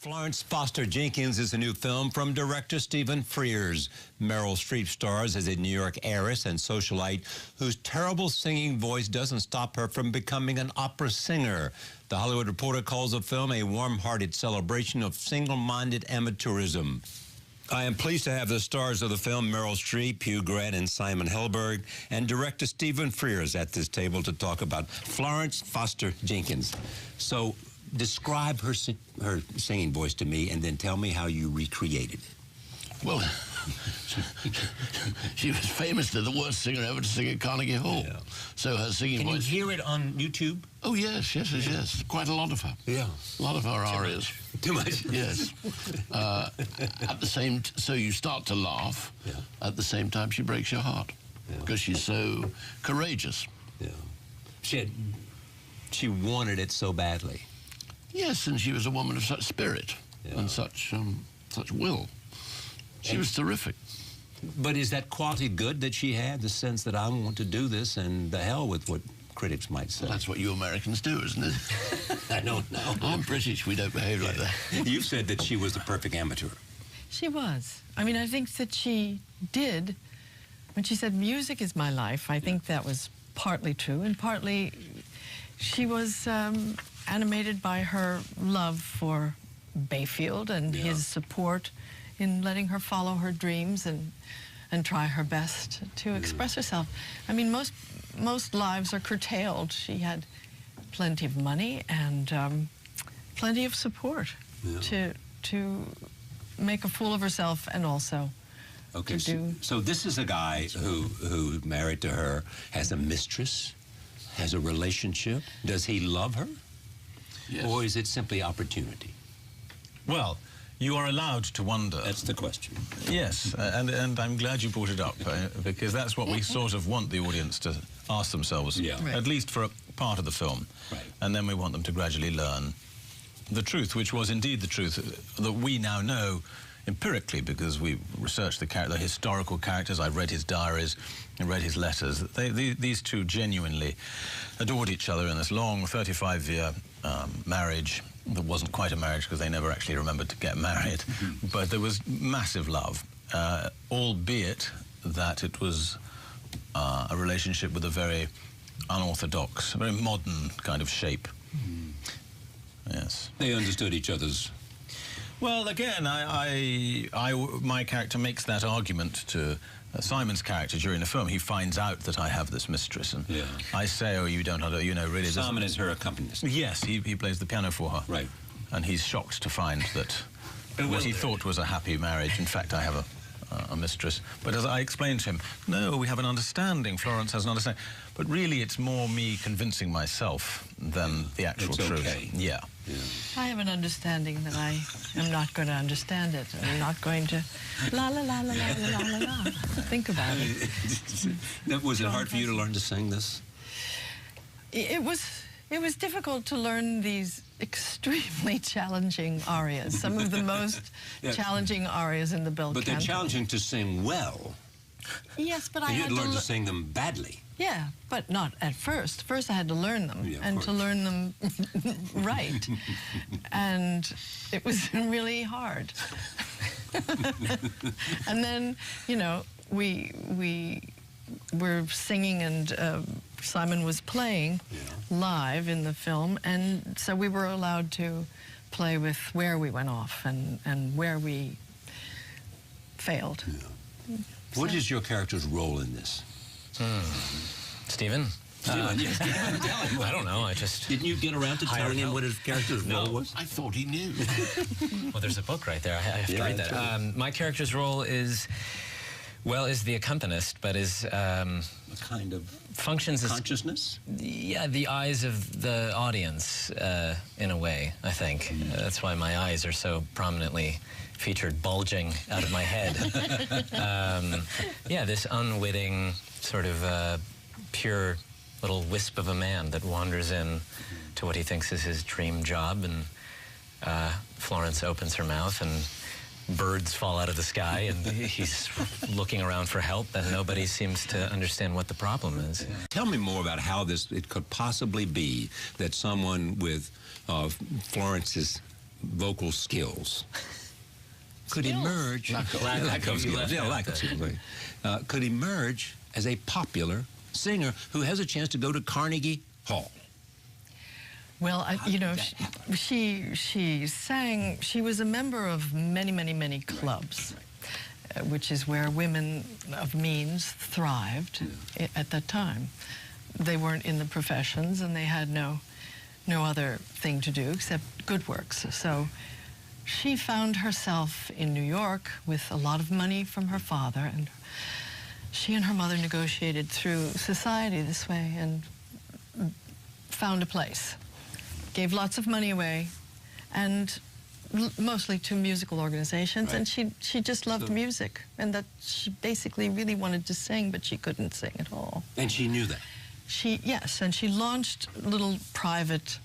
Florence Foster Jenkins is a new film from director Stephen Frears. Meryl Streep stars as a New York heiress and socialite whose terrible singing voice doesn't stop her from becoming an opera singer. The Hollywood Reporter calls the film a warm-hearted celebration of single-minded amateurism. I am pleased to have the stars of the film, Meryl Streep, Hugh and Simon Helberg, and director Stephen Frears at this table to talk about Florence Foster Jenkins. So, describe her singing voice to me, and then tell me how you recreated it. Well, she was famously the worst singer ever to sing at Carnegie Hall. Yeah. So her singing voice... Can you hear it on YouTube? Oh, yes. Quite a lot of her. Yeah. A lot of her arias. Too much? Yes. At the same... So you start to laugh. Yeah. At the same time, she breaks your heart. Yeah. Because she's so courageous. Yeah. She wanted it so badly. Yes, and she was a woman of such spirit and such will. She was terrific. But is that quality good that she had, the sense that I want to do this and the hell with what critics might say? Well, that's what you Americans do, isn't it? I don't know. I'm British. We don't behave like that. You said that she was the perfect amateur. She was. I mean, I think that she did. When she said, music is my life, I think that was partly true, and partly she was animated by her love for Bayfield and his support in letting her follow her dreams and try her best to express herself. I mean, most lives are curtailed. She had plenty of money and plenty of support to make a fool of herself and also to do... So this is a guy who married to her, has a mistress, has a relationship. Does he love her? Yes. Or is it simply opportunity? Well, you are allowed to wonder. That's the question. Yes, and I'm glad you brought it up, because that's what we sort of want the audience to ask themselves, at least for a part of the film. Right. And then we want them to gradually learn the truth, which was indeed the truth that we now know empirically, because we researched the historical characters. I read his diaries and read his letters. These two genuinely adored each other in this long 35-year marriage that wasn't quite a marriage because they never actually remembered to get married. But there was massive love, albeit that it was a relationship with a very unorthodox, very modern kind of shape. Yes. They understood each other's... Well, again, my character makes that argument to Simon's character during the film. He finds out that I have this mistress, and I say, "Oh, you don't know, really." Simon is her accompanist. Yes, he plays the piano for her. Right. And he's shocked to find that what he thought was a happy marriage, in fact, I have a mistress. But as I explained to him, no, we have an understanding. Florence has an understanding. But really, it's more me convincing myself than the actual truth. Okay. Yeah. I have an understanding that I am not going to understand it. I'm not going to la la la la la la la la think about it. Was it hard for you to learn to sing this? It was difficult to learn these extremely challenging arias. Some of the most challenging arias in the bel canto. But they're challenging to sing well. Yes, but I had had to learn to sing them badly. Yeah, but not at first. First I had to learn them, and to learn them right. And it was really hard. And then, we were singing, and Simon was playing live in the film, and so we were allowed to play with where we went off and where we failed. What is your character's role in this? Stephen? Yes. I don't know, Didn't you get around to telling him what his character's role was? I thought he knew. Well, there's a book right there. I have to read that. My character's role is the accompanist, but is... a kind of... Functions as... consciousness? Yeah, the eyes of the audience, in a way, I think. That's why my eyes are so prominently featured, bulging out of my head. This unwitting, sort of pure little wisp of a man that wanders in to what he thinks is his dream job, and Florence opens her mouth and birds fall out of the sky, and he's looking around for help, and nobody seems to understand what the problem is. Tell me more about how it could possibly be that someone with Florence's vocal skills could emerge... Lack of skills. Yeah, lack of skills. Could emerge as a popular singer who has a chance to go to Carnegie Hall. Well, you know, she sang, she was a member of many, many, many clubs, which is where women of means thrived at that time. They weren't in the professions, and they had no other thing to do except good works. So she found herself in New York with a lot of money from her father, and she and her mother negotiated through society this way and found a place. Gave lots of money away, and mostly to musical organizations, and she just loved music, and that she basically really wanted to sing, but she couldn't sing at all. And she knew that? Yes, and she launched little private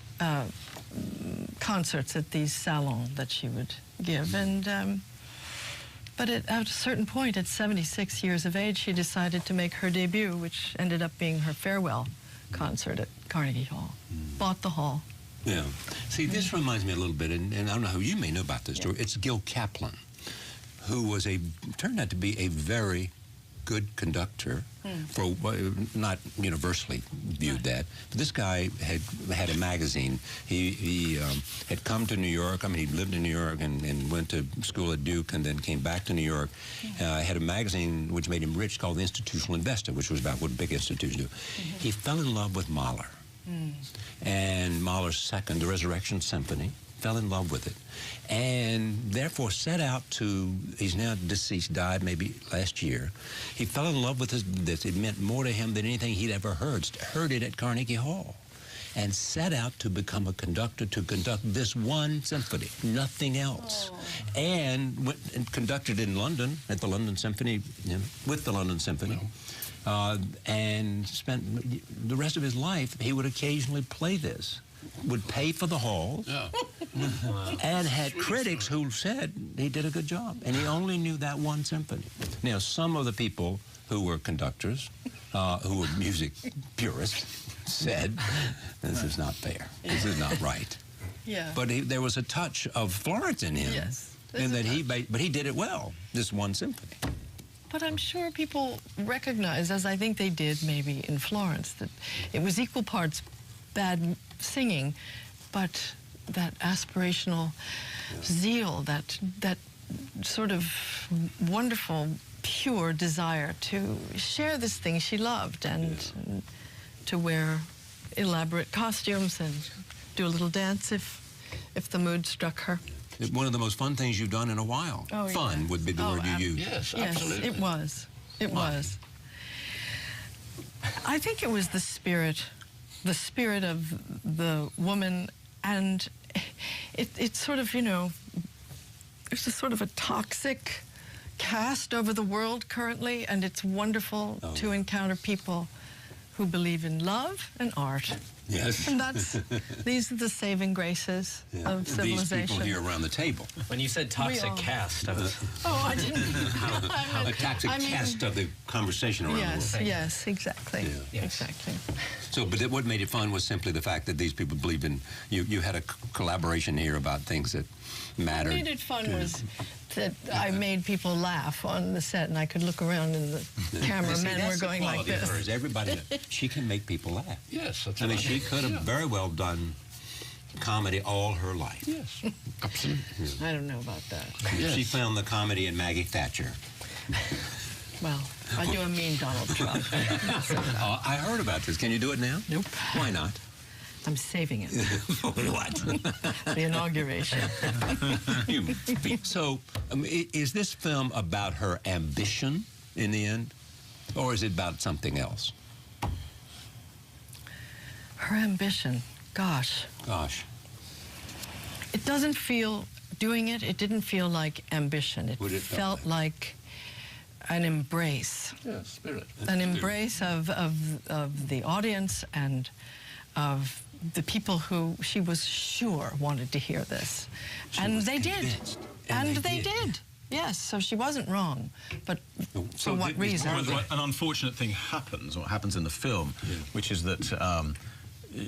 concerts at these salons that she would give, and but at a certain point, at 76 years of age, she decided to make her debut, which ended up being her farewell concert at Carnegie Hall. Bought the hall. Yeah. See, this reminds me a little bit, and I don't know how you may know about this story. It's Gil Kaplan, who was turned out to be a very good conductor, for not universally viewed that. But this guy had a magazine. He had come to New York. I mean, he lived in New York and went to school at Duke and then came back to New York. Had a magazine which made him rich called The Institutional Investor, which was about what big institutions do. He fell in love with Mahler. And Mahler's second, the Resurrection Symphony, fell in love with it, and therefore set out to, he's now deceased, died maybe last year. He fell in love with this. It meant more to him than anything he'd ever heard it at Carnegie Hall, and set out to become a conductor, to conduct this one symphony, nothing else. And went and conducted in London at the London Symphony, with the London Symphony. And spent the rest of his life, he would occasionally play this, would pay for the halls, and had critics who said he did a good job, and he only knew that one symphony. Now, some of the people who were conductors, who were music purists, said, this is not fair, this is not right. But there was a touch of Florence in him, in that but he did it well, this one symphony. But I'm sure people recognize, as I think they did maybe in Florence, that it was equal parts bad singing, but that aspirational zeal, that sort of wonderful, pure desire to share this thing she loved, and to wear elaborate costumes and do a little dance if the mood struck her. One of the most fun things you've done in a while. Fun would be the word you use. Yes, absolutely. Yes, it was. It was. I think it was the spirit of the woman, and it's sort of, you know, there's a sort of a toxic cast over the world currently, and it's wonderful to encounter people who believe in love and art. Yes. And these are the saving graces of civilization. These people here around the table. When you said toxic cast, I was... Oh, I didn't... A toxic cast of the conversation around the world. Yes, exactly. Exactly. So, but what made it fun was simply the fact that these people believed in... You had a collaboration here about things that mattered. What made it fun was that I made people laugh on the set, and I could look around and the cameramen were going like this. Everybody, she can make people laugh. Yes, that's I mean, right. she could have very well done comedy all her life. Yes, absolutely. I don't know about that. Yes. She found the comedy in Maggie Thatcher. Well, I do a mean Donald Trump. I heard about this. Can you do it now? Nope. Why not? I'm saving it. What? The inauguration. So, is this film about her ambition in the end, or is it about something else? Her ambition, gosh. Gosh. It doesn't feel, doing it, it didn't feel like ambition. It felt like an embrace. Yeah, spirit. An embrace of the audience and of the people who she was sure wanted to hear this. And they did. And they did. Yes, so she wasn't wrong. But for what reason? An unfortunate thing happens, or happens in the film, which is that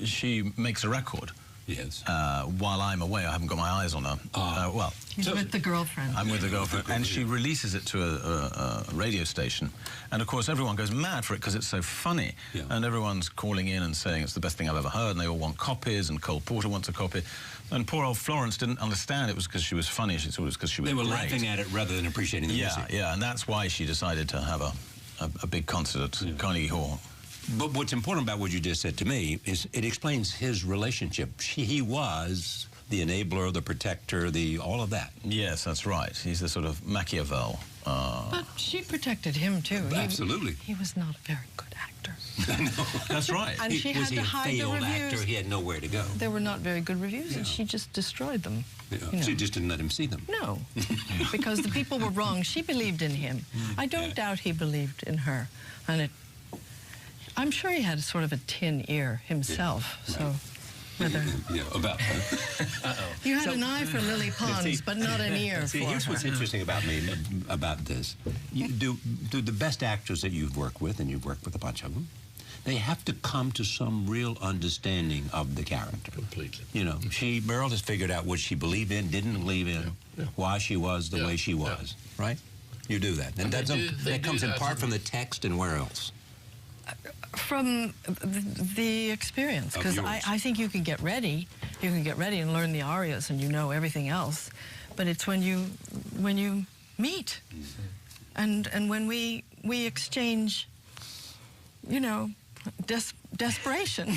she makes a record Yes. While I'm away, I haven't got my eyes on her. Well, he's with the girlfriend. I'm with the girlfriend, and she releases it to a radio station, and of course everyone goes mad for it because it's so funny, and everyone's calling in and saying it's the best thing I've ever heard, and they all want copies, and Cole Porter wants a copy, and poor old Florence didn't understand it was because she was funny. She thought it was because she was They were great. laughing at it rather than appreciating the music. Yeah, and that's why she decided to have a big concert at Carnegie Hall. But what's important about what you just said to me is it explains his relationship. He was the enabler, the protector, all of that. Yes, that's right. He's the sort of Machiavel. But she protected him, too. Absolutely. He was not a very good actor. That's right. And she had to hide the Was he a failed reviews. actor? He had nowhere to go. There were not very good reviews, and she just destroyed them. Yeah. You know. She just didn't let him see them. No, because the people were wrong. She believed in him. I don't doubt he believed in her. And I'm sure he had sort of a tin ear himself, so whether... Yeah, about You had an eye for Lily Pons, but not an ear for here's her. what's interesting about me, about this. You do the best actors that you've worked with, and you've worked with a bunch of them, they have to come to some real understanding of the character. Completely. You know, Meryl has figured out what she believed in, didn't believe in, why she was the way she was, right? You do that. And that comes in part from the text, and where else? From the experience, because I think you can get ready. You can get ready and learn the arias, and you know everything else. But it's when you meet, and when we exchange, you know, desperation,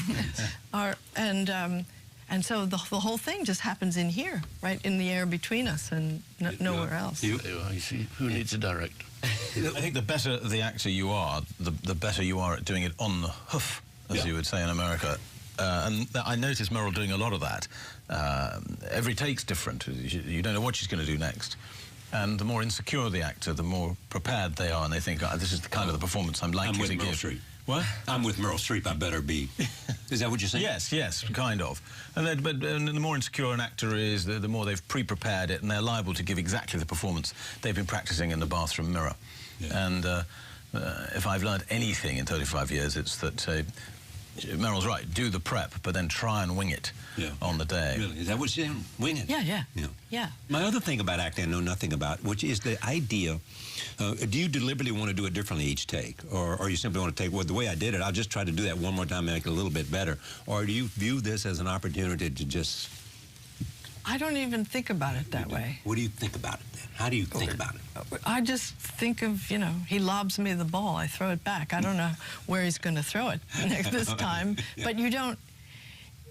and so the whole thing just happens in here, right in the air between us, and nowhere else. You see, who needs a director? I think the better the actor you are, the better you are at doing it on the hoof, as you would say in America. And I noticed Meryl doing a lot of that. Every take's different. You don't know what she's going to do next. And the more insecure the actor, the more prepared they are, and they think, this is the kind of the performance I'm likely to give. Meryl Streep. What? I'm with Meryl Streep, I better be. Is that what you're saying? Yes, kind of. And but the more insecure an actor is, the more they've pre-prepared it, and they're liable to give exactly the performance they've been practicing in the bathroom mirror. Yeah. And if I've learned anything in 35 years, it's that Meryl's right, do the prep, but then try and wing it on the day. Really? Is that what you're saying? Wing it? Yeah. My other thing about acting I know nothing about, which is the idea, do you deliberately want to do it differently each take? Or you simply want to take, well, the way I did it, I'll just try to do that one more time and make it a little bit better? Or do you view this as an opportunity to just... I don't even think about it that way. What do you think about it then? How do you think about it? I just think of, you know, he lobs me the ball, I throw it back. I don't know where he's going to throw it this time. But you don't,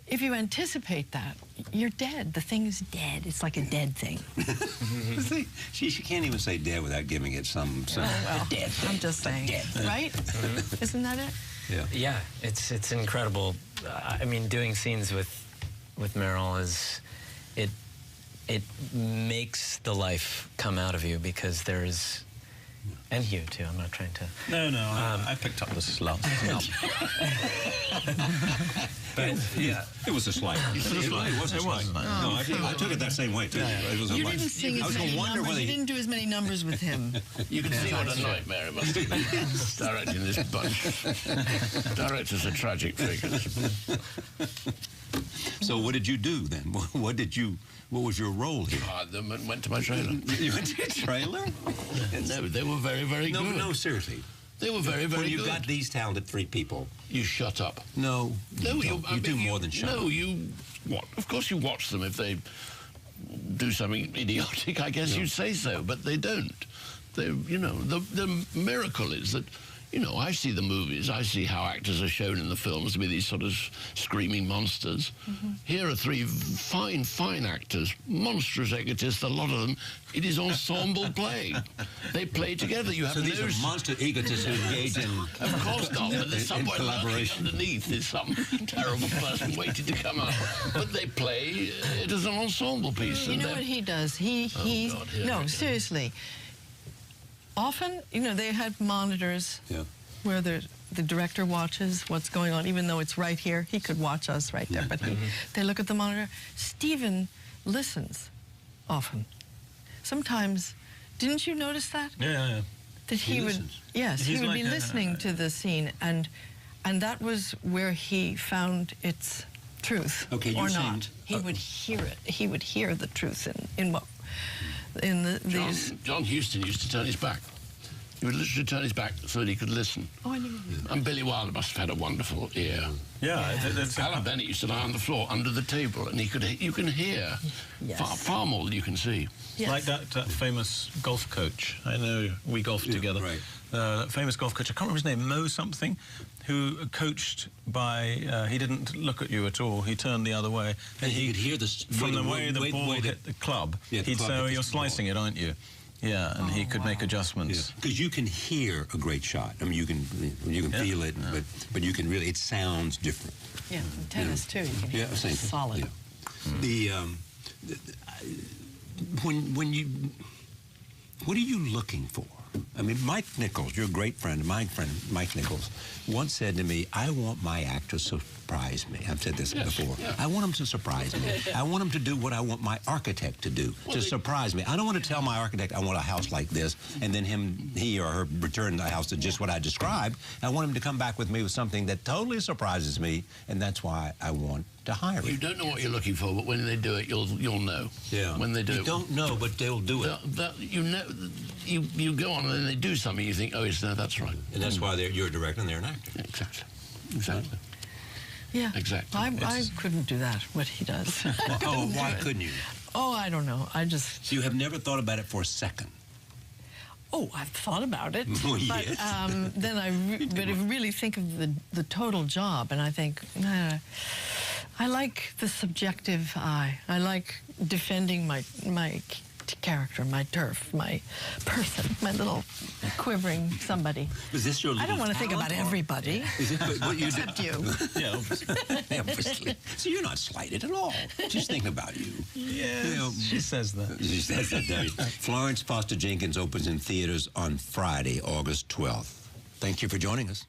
if you anticipate that, you're dead. The thing's dead. It's like a dead thing. See, she can't even say dead without giving it some dead thing. I'm just saying, right? Isn't that it? Yeah, it's incredible. I mean, doing scenes with Meryl is... It makes the life come out of you, because there's... And Hugh, too. I'm not trying to... No, I picked up the slump. But, It was a slight. It was a slight. No, I took it that same way, too. It was a You light. didn't sing as many numbers. You didn't do as many numbers with him. You can see what a nightmare it must have been directing this bunch. Directors are tragic figures. So what did you do then? What was your role here? I went to my trailer. You went to your trailer? No, they were very, very good. No, seriously. They were very, very When good. you've got these talented three people... You shut up. No, you do more than shut up. No, of course you watch them. If they do something idiotic, I guess you'd say so, but they don't. You know, the miracle is that, you know, I see the movies, I see how actors are shown in the films to be these sort of screaming monsters. Here are three fine, fine actors, monstrous egotists, a lot of them. It is ensemble play. They play together. You have So these are monster egotists who engage in... Of course not, but there's someone collaboration. underneath. There's some terrible person waiting to come out. But they play it as an ensemble piece. You know what he does? No, seriously. Often, you know, they had monitors where the director watches what's going on, even though it's right here. He could watch us right there, but they look at the monitor. Stephen listens often. Sometimes, didn't you notice that? Yeah. That he would, listens. yes, he would like be listening to the scene, and that was where he found its truth Okay, or you're saying- not. He would hear it. He would hear the truth in these. John Huston used to turn his back. He would literally turn his back so that he could listen. Oh, I knew. And Billy Wilder must have had a wonderful ear. Yeah, that's Alan Bennett used to lie on the floor under the table, and you can hear Yes. far more than you can see. Yes. like that famous golf coach. I know we golfed together. right. That famous golf coach, I can't remember his name, Mo something, who coached by, he didn't look at you at all, he turned the other way. And he could hear from the way the ball hit the club, Yeah, the he'd club say, hit oh, the you're ball. slicing it, aren't you? Yeah, and he could make adjustments. Because you can hear a great shot. I mean, you can feel it, but you can really, it sounds different. Yeah, in tennis too. You can hear same thing. solid. Yeah. When you, what are you looking for? I mean, Mike Nichols, your great friend, my friend Mike Nichols, once said to me, I want my actor to surprise me. I've said this before. Yeah. I want him to surprise me. I want him to do what I want my architect to do, to surprise me. I don't want to tell my architect I want a house like this, and then he or her return the house to just what I described. I want him to come back with me with something that totally surprises me, and that's why I want to hire him. You don't know what you're looking for, but when they do it, you'll know. Yeah. When they do you it. don't know, but they'll do it. You know, you go on and then they do something, you think, oh, yes, no, that's right. And that's why you're a director and they're an actor. Exactly. Exactly. Yeah. Exactly. I couldn't do that, what he does. Oh, why couldn't you? Oh, I don't know. I just... So you have never thought about it for a second? Oh, I've thought about it. Oh, but yes. then I really think of the total job, and I think, I like the subjective eye. I like defending my character, my turf, my person, my little quivering somebody. Is this your I don't want to think about everybody. Is it what you do? Except you. Yeah, obviously. Obviously. So you're not slighted at all. She's thinking about you. Yeah, she says that. She says that, doesn't she? Florence Foster Jenkins opens in theaters on Friday, August 12th. Thank you for joining us.